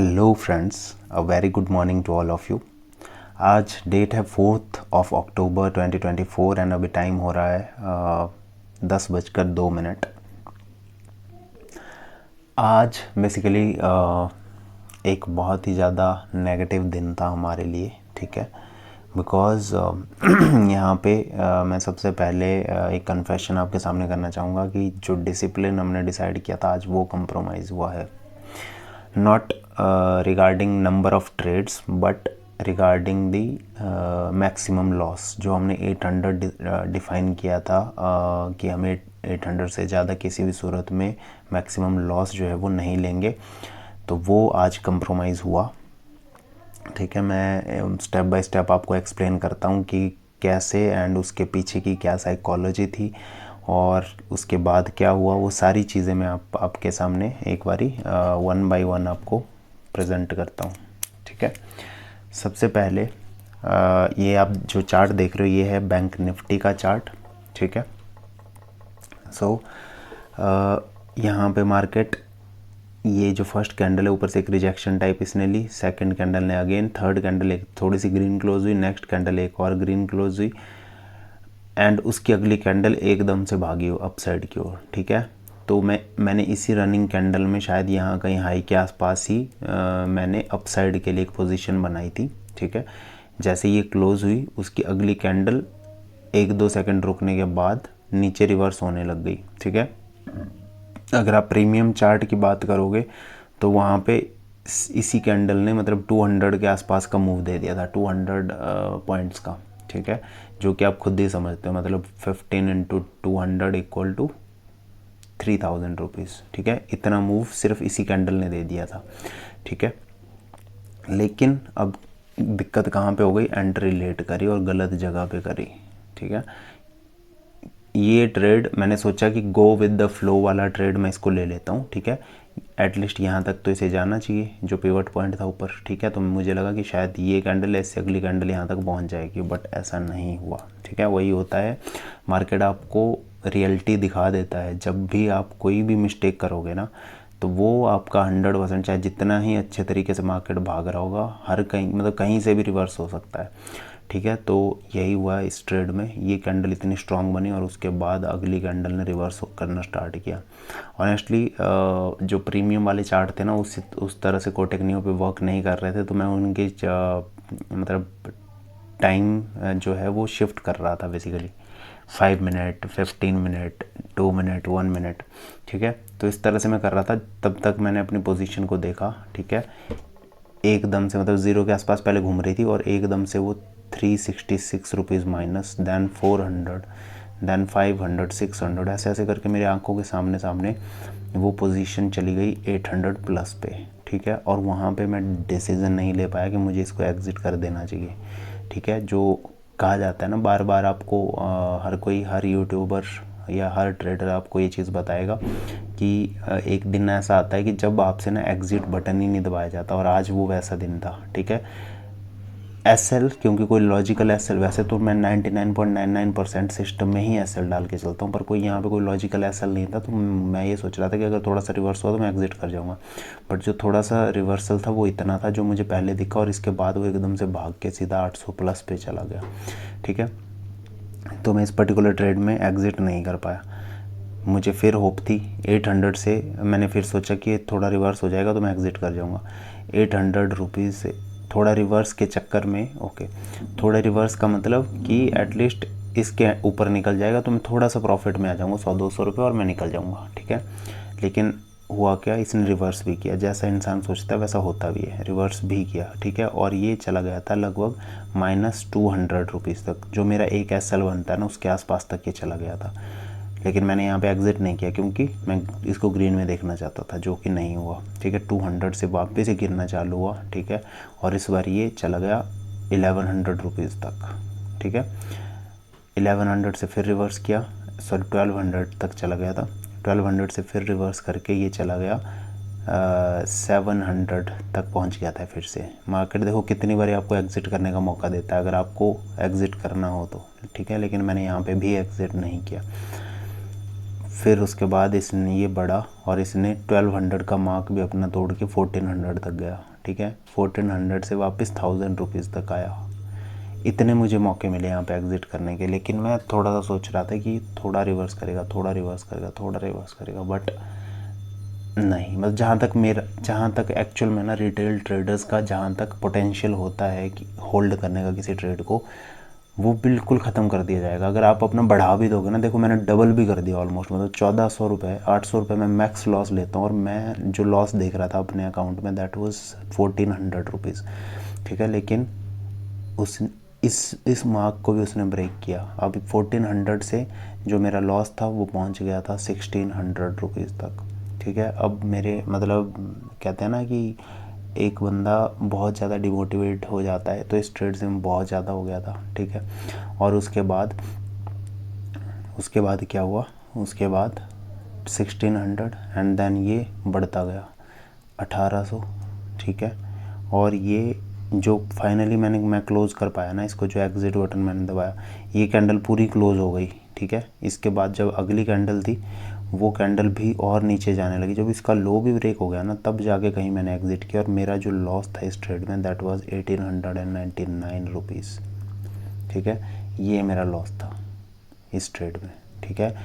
Hello friends, a very good morning to all of you. आज date है 4 अक्टूबर 2024 and अभी time हो रहा है 10:02। आज बेसिकली एक बहुत ही ज़्यादा नेगेटिव दिन था हमारे लिए, ठीक है। बिकॉज़ यहाँ पे मैं सबसे पहले एक कन्फेशन आपके सामने करना चाहूँगा कि जो डिसिप्लिन हमने डिसाइड किया था आज वो कंप्रोमाइज़ हुआ है। Not regarding number of trades but regarding the maximum loss. जो हमने 800 डिफ़ाइन किया था कि हमें 800 से ज़्यादा किसी भी सूरत में मैक्सिमम लॉस जो है वो नहीं लेंगे, तो वो आज कंप्रोमाइज़ हुआ, ठीक है। मैं स्टेप बाय स्टेप आपको एक्सप्लेन करता हूँ कि कैसे एंड उसके पीछे की क्या साइकोलॉजी थी और उसके बाद क्या हुआ। वो सारी चीज़ें मैं आपके सामने एक बारी 1 बाय 1 आपको प्रेजेंट करता हूँ, ठीक है। सबसे पहले ये आप जो चार्ट देख रहे हो ये है बैंक निफ्टी का चार्ट, ठीक है। सो यहाँ पे मार्केट, ये जो फर्स्ट कैंडल है ऊपर से एक रिजेक्शन टाइप इसने ली, सेकंड कैंडल ने अगेन, थर्ड कैंडल एक थोड़ी सी ग्रीन क्लोज हुई, नेक्स्ट कैंडल एक और ग्रीन क्लोज हुई एंड उसकी अगली कैंडल एकदम से भागी हो अपसाइड की ओर, ठीक है। तो मैंने इसी रनिंग कैंडल में शायद यहाँ कहीं हाई के आसपास ही मैंने अपसाइड के लिए एक पोजीशन बनाई थी, ठीक है। जैसे ये क्लोज हुई उसकी अगली कैंडल 1-2 सेकंड रुकने के बाद नीचे रिवर्स होने लग गई, ठीक है। अगर आप प्रीमियम चार्ट की बात करोगे तो वहाँ पे इसी कैंडल ने मतलब 200 के आसपास का मूव दे दिया था, 200 पॉइंट्स का, ठीक है। जो कि आप खुद ही समझते हो, मतलब 15 इंटू 200 इक्वल टू 3000 रुपीज़, ठीक है। इतना मूव सिर्फ इसी कैंडल ने दे दिया था, ठीक है। लेकिन अब दिक्कत कहाँ पे हो गई, एंट्री लेट करी और गलत जगह पे करी, ठीक है। ये ट्रेड मैंने सोचा कि गो विद द फ्लो वाला ट्रेड मैं इसको ले लेता हूँ, ठीक है। एटलीस्ट यहाँ तक तो इसे जाना चाहिए जो पिवट पॉइंट था ऊपर, ठीक है। तो मुझे लगा कि शायद ये कैंडल ऐसे अगली कैंडल यहाँ तक पहुँच जाएगी, बट ऐसा नहीं हुआ, ठीक है। वही होता है, मार्केट आपको रियलिटी दिखा देता है। जब भी आप कोई भी मिस्टेक करोगे ना तो वो आपका 100%, चाहे जितना ही अच्छे तरीके से मार्केट भाग रहा होगा, हर कहीं मतलब कहीं से भी रिवर्स हो सकता है, ठीक है। तो यही हुआ इस ट्रेड में, ये कैंडल इतनी स्ट्रांग बनी और उसके बाद अगली कैंडल ने रिवर्स करना स्टार्ट किया। ऑनेस्टली जो प्रीमियम वाले चार्ट थे ना उस तरह से कोटेक न्यू पे वर्क नहीं कर रहे थे, तो मैं उनके मतलब टाइम जो है वो शिफ्ट कर रहा था basically, 5 minute, 15 minute, 2 minute, 1 minute, ठीक है। तो इस तरह से मैं कर रहा था। तब तक मैंने अपनी पोजीशन को देखा, ठीक है। एकदम से मतलब ज़ीरो के आसपास पहले घूम रही थी और एकदम से वो 366 रुपीज़ माइनस, देन 400, देन 500, 600, ऐसे ऐसे करके मेरी आंखों के सामने सामने वो पोजीशन चली गई 800 प्लस पे, ठीक है। और वहाँ पे मैं डिसीज़न नहीं ले पाया कि मुझे इसको एग्ज़िट कर देना चाहिए, ठीक है। जो कहा जाता है ना, बार बार आपको हर यूट्यूबर या हर ट्रेडर आपको ये चीज़ बताएगा कि एक दिन ऐसा आता है कि जब आपसे ना एग्ज़िट बटन ही नहीं दबाया जाता, और आज वो वैसा दिन था, ठीक है। एसएल, क्योंकि कोई लॉजिकल एसएल, वैसे तो मैं 99.99% सिस्टम में ही एसएल डाल के चलता हूँ, पर कोई यहाँ पे कोई लॉजिकल एसएल नहीं था। तो मैं ये सोच रहा था कि अगर थोड़ा सा रिवर्स हुआ तो मैं एग्जिट कर जाऊँगा, बट जो थोड़ा सा रिवर्सल था वो इतना था जो मुझे पहले दिखा, और इसके बाद वो एकदम से भाग के सीधा 800 प्लस पे चला गया, ठीक है। तो मैं इस पर्टिकुलर ट्रेड में एग्ज़िट नहीं कर पाया। मुझे फिर होप थी 800 से, मैंने फिर सोचा कि थोड़ा रिवर्स हो जाएगा तो मैं एग्ज़िट कर जाऊँगा। 800 रुपीज़ से थोड़ा रिवर्स के चक्कर में, ओके, थोड़ा रिवर्स का मतलब कि एटलीस्ट इसके ऊपर निकल जाएगा तो मैं थोड़ा सा प्रॉफिट में आ जाऊँगा, 100-200 रुपये, और मैं निकल जाऊँगा, ठीक है। लेकिन हुआ क्या, इसने रिवर्स भी किया। जैसा इंसान सोचता है वैसा होता भी है, रिवर्स भी किया, ठीक है। और ये चला गया था लगभग -200 रुपीज़ तक, जो मेरा एक एसएल बनता है ना उसके आसपास तक ये चला गया था। लेकिन मैंने यहाँ पे एग्ज़िट नहीं किया क्योंकि मैं इसको ग्रीन में देखना चाहता था, जो कि नहीं हुआ, ठीक है। 200 से वापस ही गिरना चालू हुआ, ठीक है। और इस बार ये चला गया 1100 रुपीज़ तक, ठीक है। 1100 से फिर रिवर्स किया, सॉरी 1200 तक चला गया था। 1200 से फिर रिवर्स करके ये चला गया 700 तक पहुंच गया था फिर से। मार्केट देखो कितनी बार आपको एग्ज़िट करने का मौका देता है अगर आपको एग्ज़िट करना हो तो, ठीक है। लेकिन मैंने यहाँ पे भी एग्ज़िट नहीं किया। फिर उसके बाद इसने ये बढ़ा और इसने 1200 का मार्क भी अपना तोड़ के 1400 तक गया, ठीक है, 1400 से वापस 1000 रुपीज़ तक आया। इतने मुझे मौके मिले यहाँ पे एग्ज़िट करने के, लेकिन मैं थोड़ा सा सोच रहा था कि थोड़ा रिवर्स करेगा, थोड़ा रिवर्स करेगा, थोड़ा रिवर्स करेगा, बट नहीं, मतलब जहाँ तक एक्चुअल में ना रिटेल ट्रेडर्स का जहाँ तक पोटेंशियल होता है कि होल्ड करने का किसी ट्रेड को, वो बिल्कुल ख़त्म कर दिया जाएगा। अगर आप अपना बढ़ा भी दोगे ना, देखो मैंने डबल भी कर दिया ऑलमोस्ट, मतलब 1400 रुपये, 800 रुपये मैं मैक्स लॉस लेता हूँ, और मैं जो लॉस देख रहा था अपने अकाउंट में दैट वाज 1400 रुपीज़, ठीक है। लेकिन उस इस मार्क को भी उसने ब्रेक किया। अब 1400 से जो मेरा लॉस था वो पहुंच गया था 1600 रुपीज़ तक, ठीक है। अब मेरे मतलब कहते हैं ना कि एक बंदा बहुत ज़्यादा डिमोटिवेट हो जाता है, तो इस ट्रेड से मैं बहुत ज़्यादा हो गया था, ठीक है। और उसके बाद क्या हुआ, उसके बाद 1600 एंड देन ये बढ़ता गया 1800, ठीक है। और ये जो फाइनली मैं क्लोज़ कर पाया ना इसको, जो एग्ज़िट बटन मैंने दबाया, ये कैंडल पूरी क्लोज़ हो गई, ठीक है। इसके बाद जब अगली कैंडल थी, वो कैंडल भी और नीचे जाने लगी। जब इसका लो भी ब्रेक हो गया ना, तब जाके कहीं मैंने एग्ज़िट किया, और मेरा जो लॉस था इस ट्रेड में दैट वाज 1899 रुपीज़, ठीक है। ये मेरा लॉस था इस ट्रेड में, ठीक है।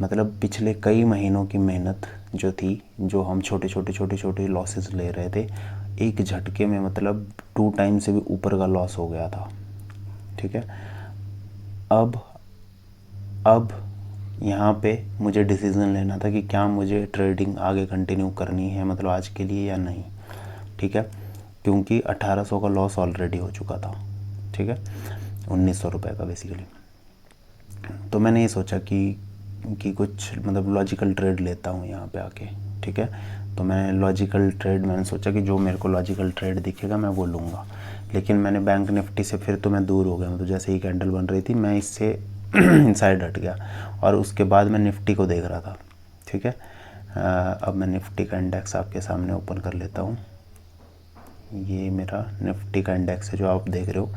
मतलब पिछले कई महीनों की मेहनत जो थी, जो हम छोटे लॉसेस ले रहे थे, एक झटके में मतलब 2 टाइम से भी ऊपर का लॉस हो गया था, ठीक है। अब यहाँ पे मुझे डिसीज़न लेना था कि क्या मुझे ट्रेडिंग आगे कंटिन्यू करनी है, मतलब आज के लिए, या नहीं, ठीक है। क्योंकि 1800 का लॉस ऑलरेडी हो चुका था, ठीक है, 1900 रुपये का बेसिकली। तो मैंने ये सोचा कि कुछ मतलब लॉजिकल ट्रेड लेता हूँ यहाँ पे आके, ठीक है। तो मैंने सोचा कि जो मेरे को लॉजिकल ट्रेड दिखेगा मैं वो लूँगा। लेकिन मैंने बैंक निफ्टी से फिर तो मैं दूर हो गया, मतलब जैसे ही कैंडल बन रही थी मैं इससे साइड हट गया, और उसके बाद मैं निफ्टी को देख रहा था, ठीक है। अब मैं निफ्टी का इंडेक्स आपके सामने ओपन कर लेता हूँ। ये मेरा निफ्टी का इंडेक्स है जो आप देख रहे हो।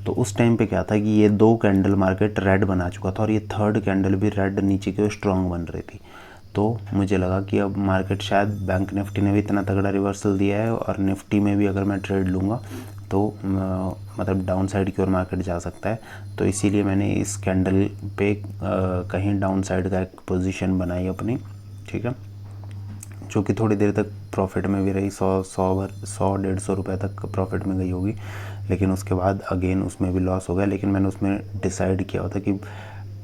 तो उस टाइम पे क्या था कि ये 2 कैंडल मार्केट रेड बना चुका था, और ये थर्ड कैंडल भी रेड नीचे की ओर स्ट्रॉन्ग बन रही थी। तो मुझे लगा कि अब मार्केट शायद, बैंक निफ्टी ने भी इतना तगड़ा रिवर्सल दिया है, और निफ्टी में भी अगर मैं ट्रेड लूँगा तो मतलब डाउन साइड की ओर मार्केट जा सकता है। तो इसीलिए मैंने इस कैंडल पे कहीं डाउन साइड का एक पोजीशन बनाई अपनी, ठीक है, जो कि थोड़ी देर तक प्रॉफिट में भी रही, 100-150 रुपये तक प्रॉफिट में गई होगी। लेकिन उसके बाद अगेन उसमें भी लॉस हो गया। लेकिन मैंने उसमें डिसाइड किया होता कि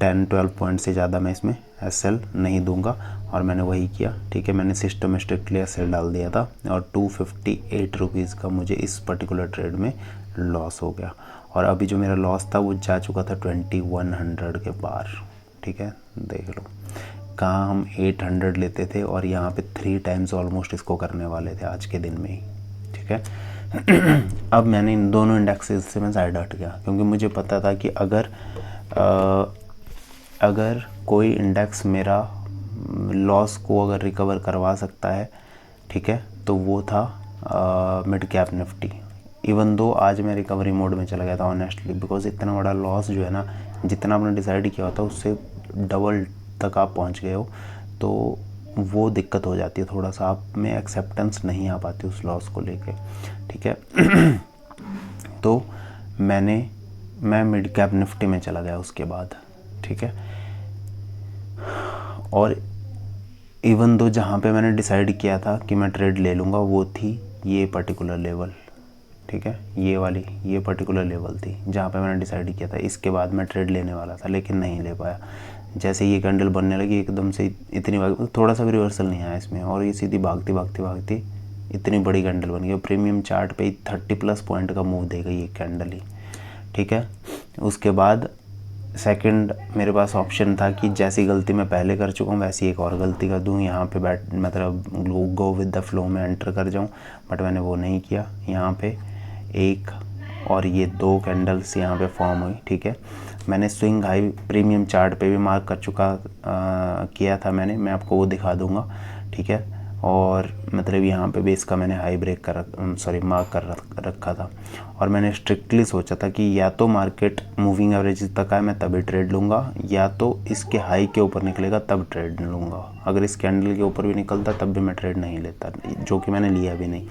10-12 पॉइंट से ज़्यादा मैं इसमें एसएल नहीं दूंगा, और मैंने वही किया, ठीक है। मैंने सिस्टमेटिकली एसएल डाल दिया था, और 258 रुपीज़ का मुझे इस पर्टिकुलर ट्रेड में लॉस हो गया। और अभी जो मेरा लॉस था वो जा चुका था 2100 के पार, ठीक है। देख लो कहाँ हम 800 लेते थे, और यहाँ पे 3 टाइम्स ऑलमोस्ट इसको करने वाले थे आज के दिन में ही, ठीक है। अब मैंने इन दोनों इंडेक्सेस से मैं साइड हट गया, क्योंकि मुझे पता था कि अगर कोई इंडेक्स मेरा लॉस को अगर रिकवर करवा सकता है, ठीक है, तो वो था mid cap Nifty. Even though आज मैं रिकवरी मोड में चला गया था ऑनेस्टली, बिकॉज इतना बड़ा लॉस जो है ना, जितना आपने डिसाइड किया होता उससे डबल तक आप पहुंच गए हो, तो वो दिक्कत हो जाती है थोड़ा सा, आप में एक्सेप्टेंस नहीं आ पाती उस लॉस को लेके, ठीक है। तो मैं मिड कैप निफ्टी में चला गया उसके बाद, ठीक है। और इवन दो जहाँ पे मैंने डिसाइड किया था कि मैं ट्रेड ले लूँगा, वो थी ये पर्टिकुलर लेवल, ठीक है, ये पर्टिकुलर लेवल थी जहाँ पे मैंने डिसाइड किया था। इसके बाद मैं ट्रेड लेने वाला था, लेकिन नहीं ले पाया। जैसे ये कैंडल बनने लगी एकदम से इतनी थोड़ा सा भी रिवर्सल नहीं आया इसमें, और ये सीधी भागती इतनी बड़ी कैंडल बन गई। प्रीमियम चार्ट पे 30+ पॉइंट का मूव देगा ये कैंडल ही, ठीक है। उसके बाद सेकंड मेरे पास ऑप्शन था कि जैसी गलती मैं पहले कर चुका हूँ वैसी एक और गलती कर दूँ, यहाँ पे मतलब गो विद द फ्लो में एंटर कर जाऊँ, बट मैंने वो नहीं किया। यहाँ पे एक और ये 2 कैंडल्स यहाँ पे फॉर्म हुई, ठीक है। मैंने स्विंग हाई प्रीमियम चार्ट पे भी मार्क कर किया था मैं आपको वो दिखा दूँगा, ठीक है। और मतलब यहाँ पे बेस का मैंने हाई ब्रेक मार्क कर रखा था, और मैंने स्ट्रिक्टली सोचा था कि या तो मार्केट मूविंग एवरेज तक आए मैं तभी ट्रेड लूँगा, या तो इसके हाई के ऊपर निकलेगा तब ट्रेड लूँगा। अगर इस कैंडल के ऊपर भी निकलता तब भी मैं ट्रेड नहीं लेता, जो कि मैंने लिया भी नहीं,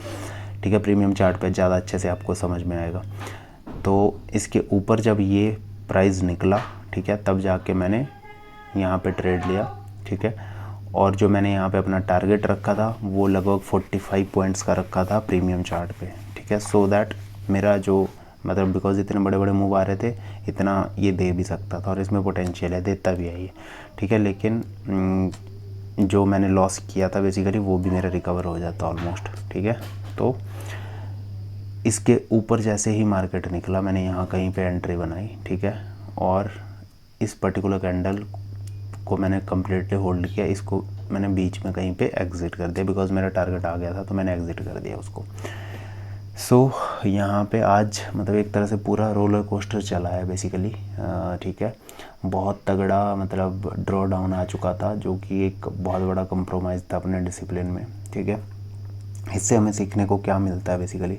ठीक है। प्रीमियम चार्ट पे ज़्यादा अच्छे से आपको समझ में आएगा। तो इसके ऊपर जब ये प्राइस निकला, ठीक है, तब जाके मैंने यहाँ पे ट्रेड लिया, ठीक है। और जो मैंने यहाँ पे अपना टारगेट रखा था वो लगभग 45 पॉइंट्स का रखा था प्रीमियम चार्ट पे, ठीक है। सो दैट मेरा जो मतलब बिकॉज इतने बड़े बड़े मूव आ रहे थे, इतना ये दे भी सकता था और इसमें पोटेंशियल है, देता भी है ये, ठीक है। लेकिन जो मैंने लॉस किया था बेसिकली वो भी मेरा रिकवर हो जाता ऑलमोस्ट, ठीक है। तो इसके ऊपर जैसे ही मार्केट निकला मैंने यहाँ कहीं पे एंट्री बनाई, ठीक है। और इस पर्टिकुलर कैंडल को मैंने कम्प्लीटली होल्ड किया, इसको मैंने बीच में कहीं पे एग्ज़िट कर दिया बिकॉज मेरा टारगेट आ गया था, तो मैंने एग्ज़िट कर दिया उसको। सो यहाँ पे आज मतलब एक तरह से पूरा रोलर कोस्टर चला है बेसिकली, ठीक है। बहुत तगड़ा मतलब ड्रॉ डाउन आ चुका था, जो कि एक बहुत बड़ा कंप्रोमाइज़ था अपने डिसिप्लिन में, ठीक है। इससे हमें सीखने को क्या मिलता है बेसिकली,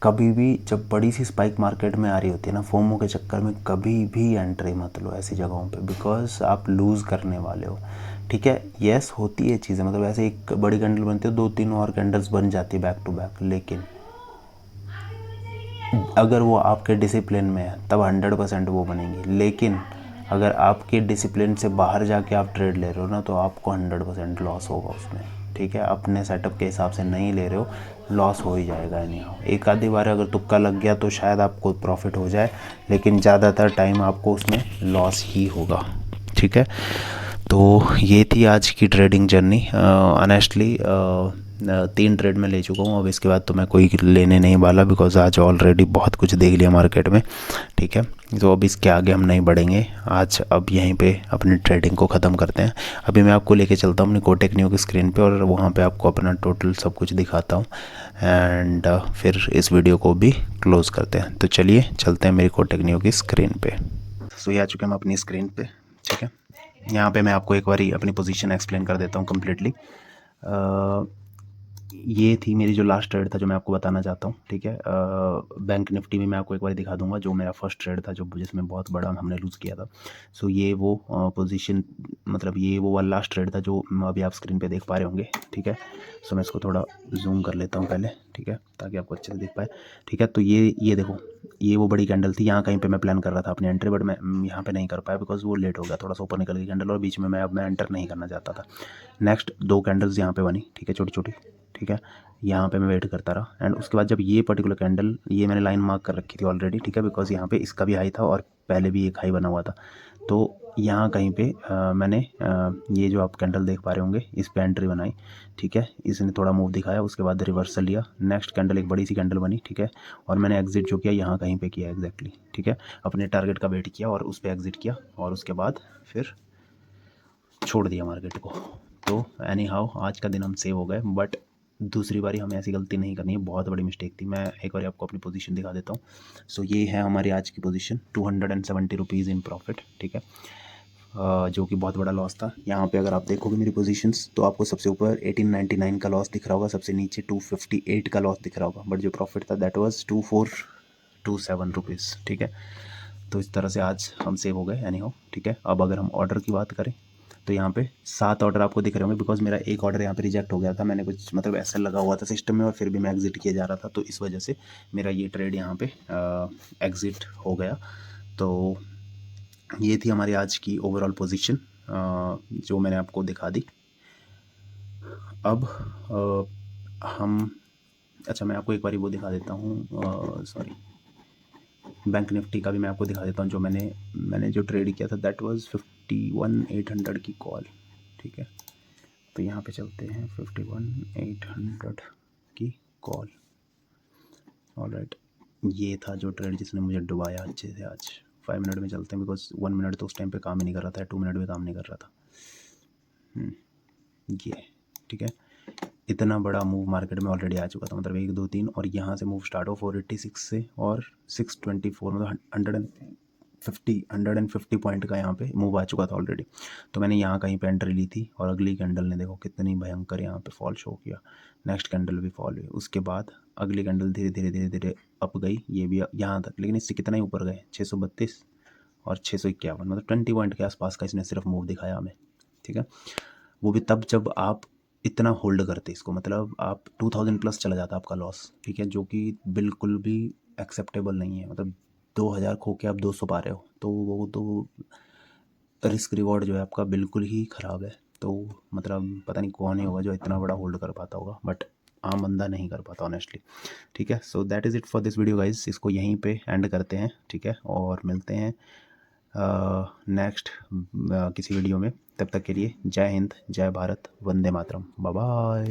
कभी भी जब बड़ी सी स्पाइक मार्केट में आ रही होती है ना, फोमो के चक्कर में कभी भी एंट्री मत लो ऐसी जगहों पे, बिकॉज आप लूज़ करने वाले हो, ठीक है। यस होती है चीज़ें, मतलब ऐसे एक बड़ी कैंडल बनती है, 2-3 और कैंडल्स बन जाती है बैक टू बैक, लेकिन अगर वो आपके डिसिप्लिन में है तब 100% वो बनेंगी। लेकिन अगर आपके डिसिप्लिन से बाहर जाके आप ट्रेड ले रहे हो ना, तो आपको 100% लॉस होगा उसमें, ठीक है। अपने सेटअप के हिसाब से नहीं ले रहे हो, लॉस हो ही जाएगा एनीहाउ। एक आधी बार अगर तुक्का लग गया तो शायद आपको प्रॉफिट हो जाए, लेकिन ज़्यादातर टाइम आपको उसमें लॉस ही होगा, ठीक है। तो ये थी आज की ट्रेडिंग जर्नी। ऑनेस्टली 3 ट्रेड में ले चुका हूँ, अब इसके बाद तो मैं कोई लेने नहीं वाला, बिकॉज आज ऑलरेडी बहुत कुछ देख लिया मार्केट में, ठीक है। तो अब इसके आगे हम नहीं बढ़ेंगे आज, अब यहीं पे अपनी ट्रेडिंग को ख़त्म करते हैं। अभी मैं आपको लेके चलता हूँ अपनी कोटेक न्यू की स्क्रीन पे, और वहाँ पे आपको अपना टोटल सब कुछ दिखाता हूँ, एंड फिर इस वीडियो को भी क्लोज़ करते हैं। तो चलिए चलते हैं मेरी कोटेक न्यू की स्क्रीन पे। सो ये आ चुके हैं हम अपनी स्क्रीन पे, ठीक है। यहाँ पे मैं आपको एक बार अपनी पोजीशन एक्सप्लेन कर देता हूँ कम्प्लीटली। ये थी मेरी जो लास्ट ट्रेड था जो मैं आपको बताना चाहता हूँ, ठीक है। बैंक निफ्टी में मैं आपको एक बार दिखा दूंगा जो मेरा फर्स्ट ट्रेड था, जो जिसमें बहुत बड़ा हमने लूज़ किया था। सो ये वो पोजीशन, मतलब ये वो वाला लास्ट ट्रेड था जो अभी आप स्क्रीन पे देख पा रहे होंगे, ठीक है। सो मैं इसको थोड़ा जूम कर लेता हूँ पहले, ठीक है, ताकि आपको अच्छे से दिख पाए, ठीक है। तो ये देखो, ये वो बड़ी कैंडल थी, यहाँ कहीं पे मैं प्लान कर रहा था अपनी एंट्री, बट मैं यहाँ पे नहीं कर पाया बिकॉज वो लेट हो गया, थोड़ा सा ऊपर निकल गई कैंडल और बीच में मैं एंटर नहीं करना चाहता था। नेक्स्ट 2 कैंडल्स यहाँ पे बनी, ठीक है, छोटी छोटी, ठीक है। यहाँ पे मैं वेट करता रहा, एंड उसके बाद जब ये पर्टिकुलर कैंडल, ये मैंने लाइन मार्क कर रखी थी ऑलरेडी, ठीक है, बिकॉज यहाँ पे इसका भी हाई था और पहले भी एक हाई बना हुआ था। तो यहाँ कहीं पे मैंने ये जो आप कैंडल देख पा रहे होंगे इस पे एंट्री बनाई, ठीक है। इसने थोड़ा मूव दिखाया, उसके बाद रिवर्सल लिया, नेक्स्ट कैंडल एक बड़ी सी कैंडल बनी, ठीक है, और मैंने एग्जिट जो किया यहाँ कहीं पे किया एग्जैक्टली, ठीक है। अपने टारगेट का वेट किया और उस पर एग्जिट किया, और उसके बाद फिर छोड़ दिया मार्केट को। तो एनी हाउ आज का दिन हम सेव हो गए, बट दूसरी बारी हमें ऐसी गलती नहीं करनी है, बहुत बड़ी मिस्टेक थी। मैं एक बार आपको अपनी पोजीशन दिखा देता हूँ। सो ये है हमारी आज की पोजीशन, 270 रुपीज़ इन प्रॉफिट, ठीक है, जो कि बहुत बड़ा लॉस था। यहाँ पे अगर आप देखोगे मेरी पोजीशंस तो आपको सबसे ऊपर 1899 का लॉस दिख रहा होगा, सबसे नीचे 258 का लॉस दिख रहा होगा, बट जो प्रॉफिट था दैट वाज 2427 रुपीज़, ठीक है। तो इस तरह से आज हम सेव हो गए एनी हाउ, ठीक है। अब अगर हम ऑर्डर की बात करें तो यहाँ पे 7 ऑर्डर आपको दिख रहे होंगे, बिकॉज मेरा एक ऑर्डर यहाँ पे रिजेक्ट हो गया था, मैंने कुछ मतलब ऐसा लगा हुआ था सिस्टम में और फिर भी मैं एग्जिट किया जा रहा था, तो इस वजह से मेरा ये ट्रेड यहाँ पे एग्जिट हो गया। तो ये थी हमारी आज की ओवरऑल पोजीशन जो मैंने आपको दिखा दी। अब अच्छा मैं आपको एक बार वो दिखा देता हूँ, सॉरी, बैंक निफ्टी का भी मैं आपको दिखा देता हूँ। जो मैंने जो ट्रेड किया था दैट वाज 51,800 की कॉल, ठीक है। तो यहाँ पे चलते हैं 51,800 की कॉल, ऑलराइट। ये था जो ट्रेड जिसने मुझे डुबाया अच्छे से आज। 5 मिनट में चलते हैं बिकॉज 1 मिनट तो उस टाइम पे काम ही नहीं कर रहा था, 2 मिनट भी काम नहीं कर रहा था। ये ठीक है, इतना बड़ा मूव मार्केट में ऑलरेडी आ चुका था, मतलब 1 2 3, और यहाँ से मूव स्टार्ट हो 486 से और 624, मतलब 150 पॉइंट का यहाँ पे मूव आ चुका था ऑलरेडी। तो मैंने यहाँ कहीं पे एंट्री ली थी और अगली कैंडल ने देखो कितनी भयंकर यहाँ पे फॉल शो किया, नेक्स्ट कैंडल भी फॉल हुई, उसके बाद अगली कैंडल धीरे धीरे धीरे धीरे अप गई, ये भी यहाँ तक, लेकिन इससे कितना ही ऊपर गए, 632 और 651, मतलब 20 पॉइंट के आसपास का इसने सिर्फ मूव दिखाया हमें, ठीक है। वो भी तब जब आप इतना होल्ड करते इसको, मतलब आप 2000 प्लस चला जाता आपका लॉस, ठीक है, जो कि बिल्कुल भी एक्सेप्टेबल नहीं है। मतलब 2000 खो के आप 200 पा रहे हो, तो वो तो रिस्क रिवॉर्ड जो है आपका बिल्कुल ही ख़राब है। तो मतलब पता नहीं कौन ही होगा जो इतना बड़ा होल्ड कर पाता होगा, बट आम बंदा नहीं कर पाता ऑनेस्टली, ठीक है। So that is it for this video guys, इसको यहीं पे एंड करते हैं, ठीक है, और मिलते हैं नेक्स्ट किसी वीडियो में। तब तक के लिए जय हिंद, जय भारत, वंदे मातरम, बाय बाय।